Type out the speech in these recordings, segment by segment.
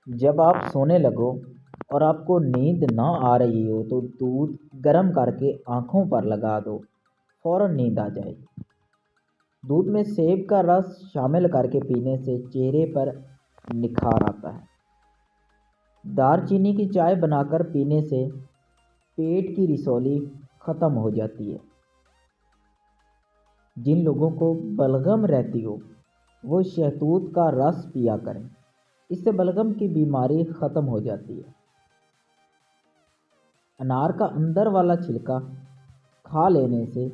جب آپ سونے لگو اور آپ کو نیند نہ آ رہی ہو تو دودھ گرم کر کے آنکھوں پر لگا دو، فوراً نیند آ جائے گی۔ دودھ میں سیب کا رس شامل کر کے پینے سے چہرے پر نکھار آتا ہے۔ دار چینی کی چائے بنا کر پینے سے پیٹ کی رسولی ختم ہو جاتی ہے۔ جن لوگوں کو بلغم رہتی ہو وہ شہتوت کا رس پیا کریں، اس سے بلغم کی بیماری ختم ہو جاتی ہے۔ انار کا اندر والا چھلکا کھا لینے سے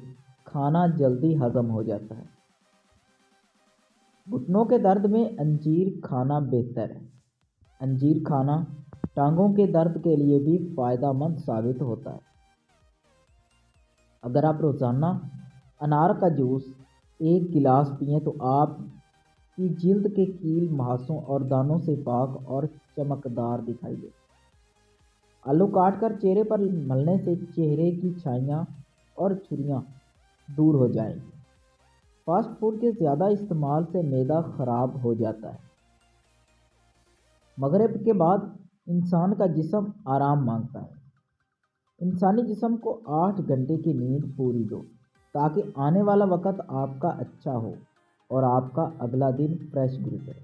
کھانا جلدی ہضم ہو جاتا ہے۔ گھٹنوں کے درد میں انجیر کھانا بہتر ہے۔ انجیر کھانا ٹانگوں کے درد کے لیے بھی فائدہ مند ثابت ہوتا ہے۔ اگر آپ روزانہ انار کا جوس ایک گلاس پئیں تو آپ کی جلد کے کیل، مہاسوں اور دانوں سے پاک اور چمکدار دکھائی دے۔ آلو کاٹ کر چہرے پر ملنے سے چہرے کی چھائیاں اور جھریاں دور ہو جائیں گی۔ فاسٹ فوڈ کے زیادہ استعمال سے معدہ خراب ہو جاتا ہے۔ مغرب کے بعد انسان کا جسم آرام مانگتا ہے۔ انسانی جسم کو 8 گھنٹے کی نیند پوری دو تاکہ آنے والا وقت آپ کا اچھا ہو اور آپ کا اگلا دن فریش گزرے۔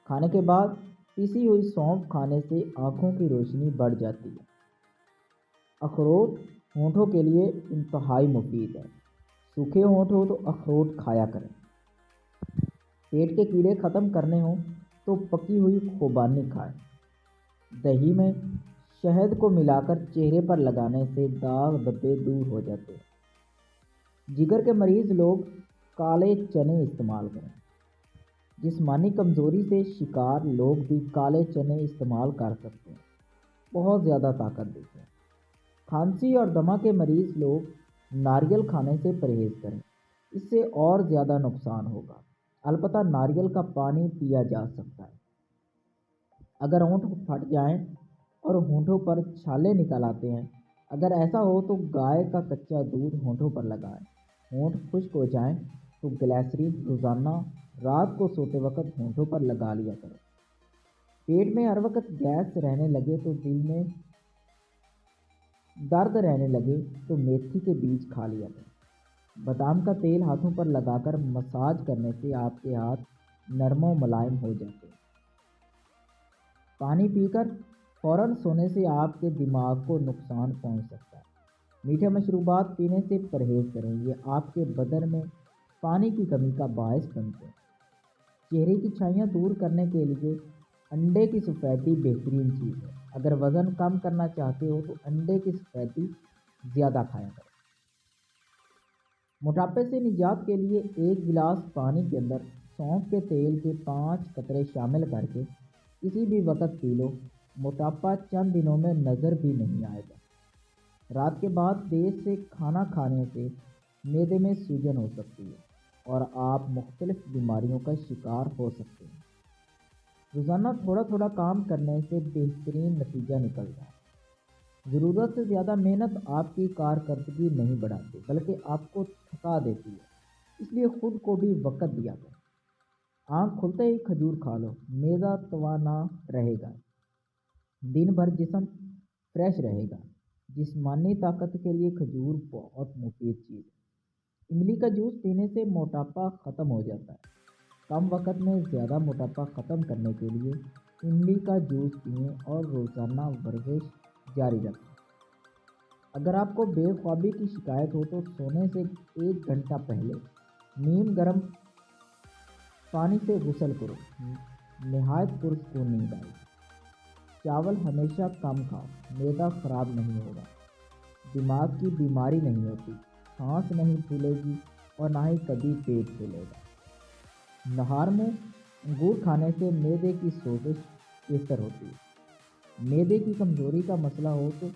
کھانے کے بعد پیسی ہوئی سونف کھانے سے آنکھوں کی روشنی بڑھ جاتی ہے۔ اخروٹ ہونٹوں کے لیے انتہائی مفید ہے۔ سوکھے ہونٹ ہو تو اخروٹ کھایا کریں۔ پیٹ کے کیڑے ختم کرنے ہوں تو پکی ہوئی خوبانی کھائیں۔ دہی میں شہد کو ملا کر چہرے پر لگانے سے داغ دھبے دور ہو جاتے ہیں۔ جگر کے مریض لوگ کالے چنے استعمال کریں۔ جسمانی کمزوری سے شکار لوگ بھی کالے چنے استعمال کر سکتے ہیں، بہت زیادہ طاقت دیتے ہیں۔ کھانسی اور دمہ کے مریض لوگ ناریل کھانے سے پرہیز کریں، اس سے اور زیادہ نقصان ہوگا۔ البتہ ناریل کا پانی پیا جا سکتا ہے۔ اگر ہونٹ پھٹ جائیں اور ہونٹوں پر چھالے نکل آتے ہیں، اگر ایسا ہو تو گائے کا کچا دودھ ہونٹوں پر لگائیں۔ ہونٹ خشک ہو جائیں تو گلیسرین روزانہ رات کو سوتے وقت ہونٹوں پر لگا لیا کریں۔ پیٹ میں ہر وقت گیس رہنے لگے تو دل میں درد رہنے لگے تو میتھی کے بیج کھا لیا کریں۔ بادام کا تیل ہاتھوں پر لگا کر مساج کرنے سے آپ کے ہاتھ نرم و ملائم ہو جاتے ہیں۔ پانی پی کر فوراً سونے سے آپ کے دماغ کو نقصان پہنچ سکتا ہے۔ میٹھے مشروبات پینے سے پرہیز کریں، یہ آپ کے بدن میں پانی کی کمی کا باعث بنتے ہیں۔ چہرے کی چھائیاں دور کرنے کے لیے انڈے کی سفیدی بہترین چیز ہے۔ اگر وزن کم کرنا چاہتے ہو تو انڈے کی سفیدی زیادہ کھایا کریں۔ موٹاپے سے نجات کے لیے ایک گلاس پانی کے اندر سونف کے تیل کے 5 قطرے شامل کر کے کسی بھی وقت پی لو، موٹاپا چند دنوں میں نظر بھی نہیں آئے گا۔ رات کے بعد دیر سے کھانا کھانے سے معدے میں سوجن ہو سکتی ہے اور آپ مختلف بیماریوں کا شکار ہو سکتے ہیں۔ روزانہ تھوڑا تھوڑا کام کرنے سے بہترین نتیجہ نکلتا ہے۔ ضرورت سے زیادہ محنت آپ کی کارکردگی نہیں بڑھاتی بلکہ آپ کو تھکا دیتی ہے، اس لیے خود کو بھی وقت دیا کریں۔ آنکھ کھلتے ہی کھجور کھا لو، معدہ توانا رہے گا، دن بھر جسم فریش رہے گا۔ جسمانی طاقت کے لیے کھجور بہت مفید چیز ہے۔ املی کا جوس پینے سے موٹاپا ختم ہو جاتا ہے۔ کم وقت میں زیادہ موٹاپا ختم کرنے کے لیے املی کا جوس پئیں اور روزانہ ورزش جاری رکھیں۔ اگر آپ کو بے خوابی کی شکایت ہو تو سونے سے 1 گھنٹہ پہلے نیم گرم پانی سے غسل کرو، نہایت پرسکون نیند آئے گی۔ چاول ہمیشہ کم کھاؤ، معدہ خراب نہیں ہوگا، دماغ کی بیماری نہیں ہوتی، سانس نہیں پھولے گی اور نہ ہی کبھی پیٹ پھولے گا۔ نہار میں انگور کھانے سے معدے کی سوزش بہتر ہوتی ہے۔ معدے کی کمزوری کا مسئلہ ہو تو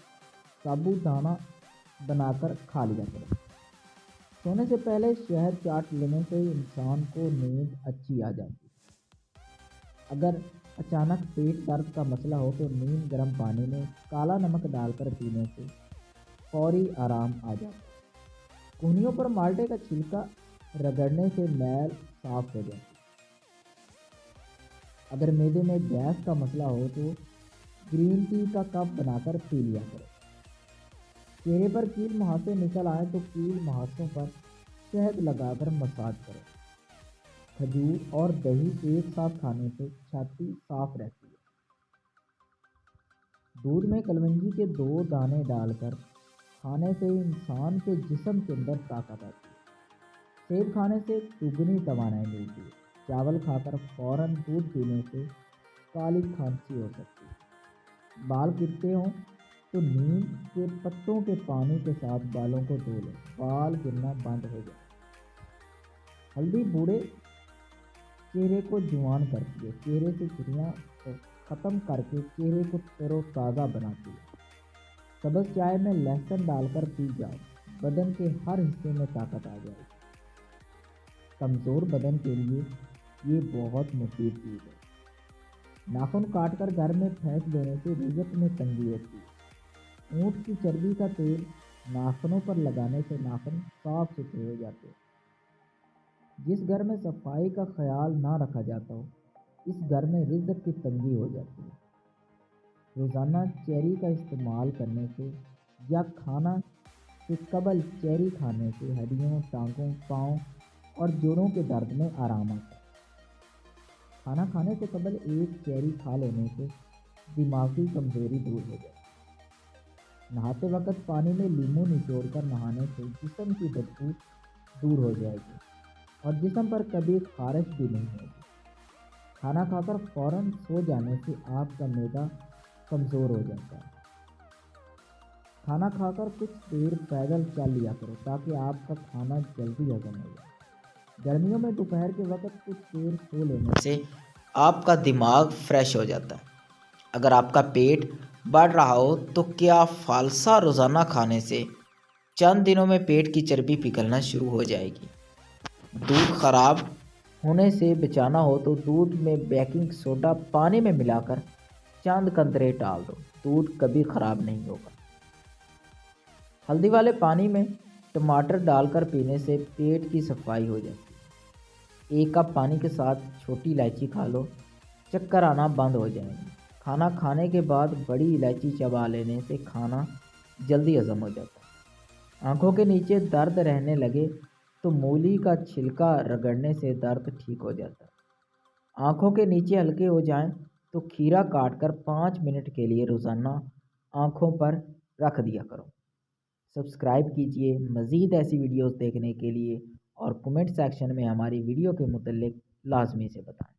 سابودانہ بنا کر کھا لیا کریں۔ سونے سے پہلے شہد چاٹ لینے سے انسان کو نیند اچھی آ جاتی ہے۔ اگر اچانک پیٹ درد کا مسئلہ ہو تو نیم گرم پانی میں کالا نمک ڈال کر پینے سے فوری آرام آ جاتا ہے۔ کہنیوں پر مالٹے کا چھلکا رگڑنے سے میل صاف ہو جاتی ہے۔ اگر معدے میں گیس کا مسئلہ ہو تو گرین ٹی کا کپ بنا کر پی لیا کرو۔ چہرے پر کیل مہاسے نکل آئے تو کیل مہاسوں پر شہد لگا کر مساج کرو۔ کھجور اور دہی ایک ساتھ کھانے سے چھاتی صاف رہتی ہے۔ دودھ میں کلونجی کے 2 دانے ڈال کر کھانے سے انسان کے جسم کے اندر طاقت آتی ہے۔ سیب کھانے سے دگنی توانائی ملتی ہے۔ چاول کھا کر فوراً دودھ پینے سے کالی کھانسی ہو سکتی ہے۔ بال گرتے ہوں تو نیم کے پتوں کے پانی کے ساتھ بالوں کو دھو لیں، بال گرنا بند ہو جائے۔ ہلدی بوڑھے چہرے کو جوان کرتی ہے، چہرے سے جھریاں کو ختم کر کے چہرے کو تر و تازہ بناتی ہے۔ سبز چائے میں لہسن ڈال کر پی جاؤ، بدن کے ہر حصے میں طاقت آ جائے گی۔ کمزور بدن کے لیے یہ بہت مفید چیز ہے۔ ناخن کاٹ کر گھر میں پھینک دینے سے رزق میں تنگی ہوتی ہے۔ اونٹ کی چربی کا تیل ناخنوں پر لگانے سے ناخن صاف ستھرے ہو جاتے ہیں۔ جس گھر میں صفائی کا خیال نہ رکھا جاتا ہو، اس گھر میں رزق کی تنگی ہو جاتی ہے۔ روزانہ چیری کا استعمال کرنے سے یا کھانا سے قبل چیری کھانے سے ہڈیوں، ٹانگوں، پاؤں اور جوڑوں کے درد میں آرام آتا ہے۔ کھانا کھانے سے قبل ایک چیری کھا لینے سے دماغی کمزوری دور ہو جائے۔ نہاتے وقت پانی میں لیموں نچوڑ کر نہانے سے جسم کی بدبو دور ہو جائے گی اور جسم پر کبھی خارش بھی نہیں ہوگی۔ کھانا کھا کر فوراً سو جانے سے آپ کا معدہ کمزور ہو جاتا ہے۔ کھانا کھا کر کچھ دیر پیدل چل لیا کرو تاکہ آپ کا کھانا جلدی ہضم ہو جائے۔ گرمیوں میں دوپہر کے وقت کچھ دیر سو لینے سے آپ کا دماغ فریش ہو جاتا ہے۔ اگر آپ کا پیٹ بڑھ رہا ہو تو کیا فالسا روزانہ کھانے سے چند دنوں میں پیٹ کی چربی پگھلنا شروع ہو جائے گی۔ دودھ خراب ہونے سے بچانا ہو تو دودھ میں بیکنگ سوڈا پانی میں ملا کر چند قطرے ڈال دو، دودھ کبھی خراب نہیں ہوگا۔ ہلدی والے پانی میں ٹماٹر ڈال کر پینے سے پیٹ کی صفائی ہو جاتی ہے۔ 1 کپ پانی کے ساتھ چھوٹی الائچی کھا لو، چکر آنا بند ہو جائیں گے۔ کھانا کھانے کے بعد بڑی الائچی چبا لینے سے کھانا جلدی ہضم ہو جاتا ہے۔ آنکھوں کے نیچے درد رہنے لگے تو مولی کا چھلکا رگڑنے سے درد ٹھیک ہو جاتا ہے۔ آنکھوں کے نیچے ہلکے ہو جائیں تو کھیرا کاٹ کر 5 منٹ کے لیے روزانہ آنکھوں پر رکھ دیا کرو۔ سبسکرائب کیجئے مزید ایسی ویڈیوز دیکھنے کے لیے اور کمنٹ سیکشن میں ہماری ویڈیو کے متعلق لازمی سے بتائیں۔